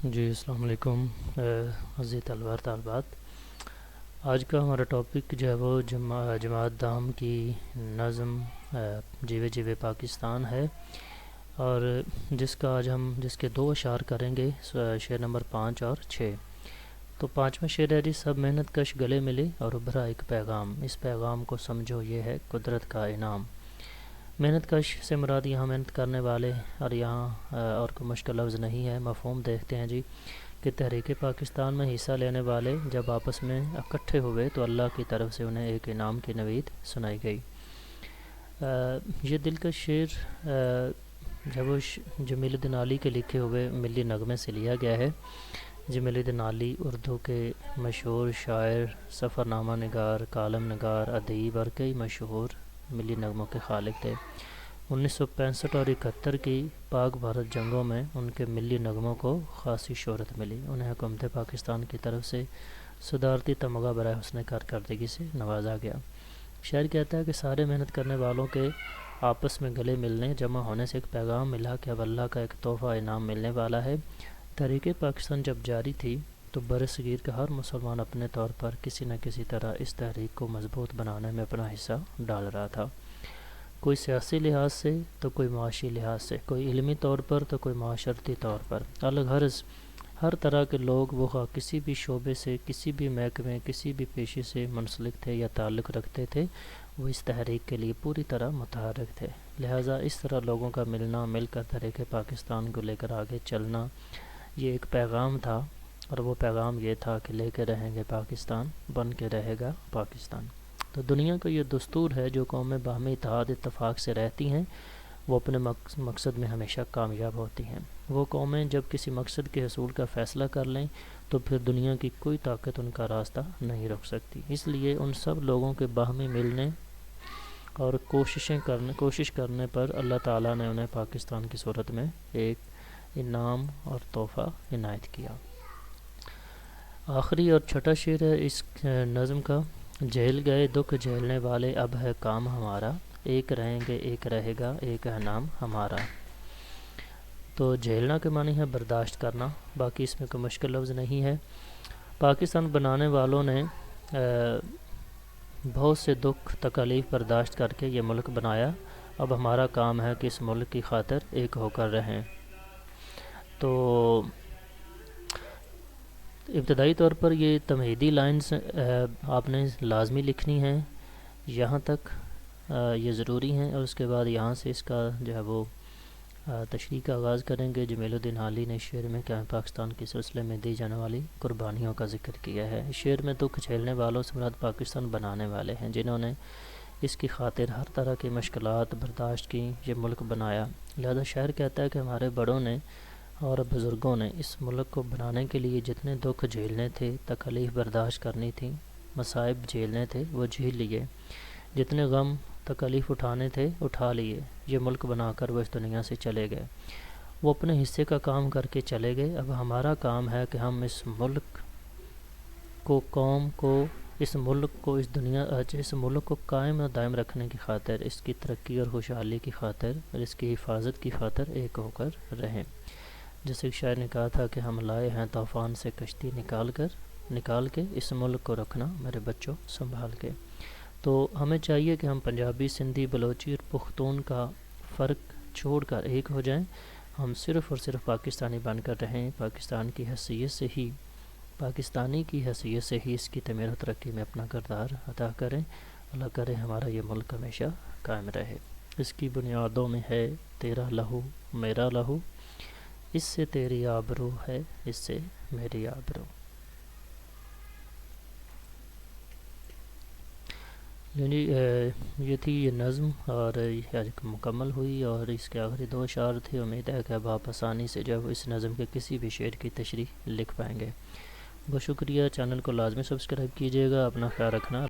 جی السلام علیکم عزیز طلباء طالبات. آج کا ہمارا ٹاپک جو ہے وہ جماعت دام کی نظم جیوے جیوے پاکستان ہے، اور جس کا آج ہم جس کے دو اشعار کریں گے، شعر نمبر 5 اور 6. تو پانچواں شعر ہے جی: سب محنت کش گلے ملے اور ابھرا ایک پیغام، اس پیغام کو سمجھو یہ ہے قدرت کا انعام. محنت کش سے مراد یہاں محنت کرنے والے، اور یہاں اور کوئی مشکل لفظ نہیں ہے. مفہوم دیکھتے ہیں جی کہ تحریک پاکستان میں حصہ لینے والے جب آپس میں اکٹھے ہوئے تو اللہ کی طرف سے انہیں ایک انعام کی نوید سنائی گئی. یہ دلکش شعر جب وہ جمیل الدین علی کے لکھے ہوئے ملی نغمے سے لیا گیا ہے. جمیل الدین علی اردو کے مشہور شاعر، سفر نامہ نگار، کالم نگار، ادیب اور کئی مشہور ملی نغموں کے خالق تھے. 1965 اور 71 کی پاک بھارت جنگوں میں ان کے ملی نغموں کو خاصی شہرت ملی. انہیں حکومت پاکستان کی طرف سے صدارتی تمغہ برائے حسن کارکردگی سے نوازا گیا. شاعر کہتا ہے کہ سارے محنت کرنے والوں کے آپس میں گلے ملنے، جمع ہونے سے ایک پیغام ملا کہ اب اللہ کا ایک تحفہ انعام ملنے والا ہے. تحریک پاکستان جب جاری تھی تو برصغیر کا ہر مسلمان اپنے طور پر کسی نہ کسی طرح اس تحریک کو مضبوط بنانے میں اپنا حصہ ڈال رہا تھا. کوئی سیاسی لحاظ سے تو کوئی معاشی لحاظ سے، کوئی علمی طور پر تو کوئی معاشرتی طور پر. الغرض ہر طرح کے لوگ، وہ خواہ کسی بھی شعبے سے، کسی بھی محکمے، کسی بھی پیشے سے منسلک تھے یا تعلق رکھتے تھے، وہ اس تحریک کے لیے پوری طرح متحرک تھے. لہٰذا اس طرح لوگوں کا ملنا، مل کر تحریک پاکستان کو لے کر آگے چلنا، یہ ایک پیغام تھا، اور وہ پیغام یہ تھا کہ لے کے رہیں گے پاکستان، بن کے رہے گا پاکستان. تو دنیا کا یہ دستور ہے، جو قومیں باہمی اتحاد اتفاق سے رہتی ہیں وہ اپنے مقصد میں ہمیشہ کامیاب ہوتی ہیں. وہ قومیں جب کسی مقصد کے حصول کا فیصلہ کر لیں تو پھر دنیا کی کوئی طاقت ان کا راستہ نہیں روک سکتی. اس لیے ان سب لوگوں کے باہمی ملنے اور کوشش کرنے پر اللہ تعالیٰ نے انہیں پاکستان کی صورت میں ایک انعام اور تحفہ عنایت کیا. آخری اور چھٹا شعر ہے اس نظم کا: جھیل گئے دکھ جھیلنے والے اب ہے کام ہمارا، ایک رہیں گے ایک رہے گا ایک ہے نام ہمارا. تو جھیلنا کے معنی ہے برداشت کرنا، باقی اس میں کوئی مشکل لفظ نہیں ہے. پاکستان بنانے والوں نے بہت سے دکھ تکالیف برداشت کر کے یہ ملک بنایا. اب ہمارا کام ہے کہ اس ملک کی خاطر ایک ہو کر رہیں. تو ابتدائی طور پر یہ تمہیدی لائنز آپ نے لازمی لکھنی ہیں، یہاں تک یہ ضروری ہیں، اور اس کے بعد یہاں سے اس کا جو ہے وہ تشریح کا آغاز کریں گے. جمیل الدین علی نے شعر میں قیام پاکستان کے سلسلے میں دی جانے والی قربانیوں کا ذکر کیا ہے. شعر میں دکھ جھیلنے والوں سے مراد پاکستان بنانے والے ہیں، جنہوں نے اس کی خاطر ہر طرح کی مشکلات برداشت کی، یہ ملک بنایا. لہذا شاعر کہتا ہے کہ ہمارے بڑوں نے اور بزرگوں نے اس ملک کو بنانے کے لیے جتنے دکھ جھیلنے تھے، تکالیف برداشت کرنی تھی، مصائب جھیلنے تھے، وہ جھیل لیے. جتنے غم تکالیف اٹھانے تھے اٹھا لیے. یہ ملک بنا کر وہ اس دنیا سے چلے گئے، وہ اپنے حصے کا کام کر کے چلے گئے. اب ہمارا کام ہے کہ ہم اس ملک کو، قوم کو، اس ملک کو قائم و دائم رکھنے کی خاطر، اس کی ترقی اور خوشحالی کی خاطر اور اس کی حفاظت کی خاطر ایک ہو کر رہیں. جیسے ایک شاعر نے کہا تھا کہ ہم لائے ہیں طوفان سے کشتی نکال کے، اس ملک کو رکھنا میرے بچوں سنبھال کے. تو ہمیں چاہیے کہ ہم پنجابی، سندھی، بلوچی اور پختون کا فرق چھوڑ کر ایک ہو جائیں. ہم صرف اور صرف پاکستانی بن کر رہیں. پاکستانی کی حیثیت سے ہی اس کی تعمیر و ترقی میں اپنا کردار ادا کریں. اللہ کرے ہمارا یہ ملک ہمیشہ قائم رہے. اس کی بنیادوں میں ہے تیرا لہو میرا لہو، اس سے تیری آبرو ہے اس سے میری آبرو. یعنی یہ تھی یہ نظم، اور یہ مکمل ہوئی، اور اس کے آخری دو اشعار تھے. امید ہے کہ اب آپ آسانی سے جب اس نظم کے کسی بھی شعر کی تشریح لکھ پائیں گے. بہت شکریہ. چینل کو لازمی سبسکرائب کیجیے گا. اپنا خیال رکھنا.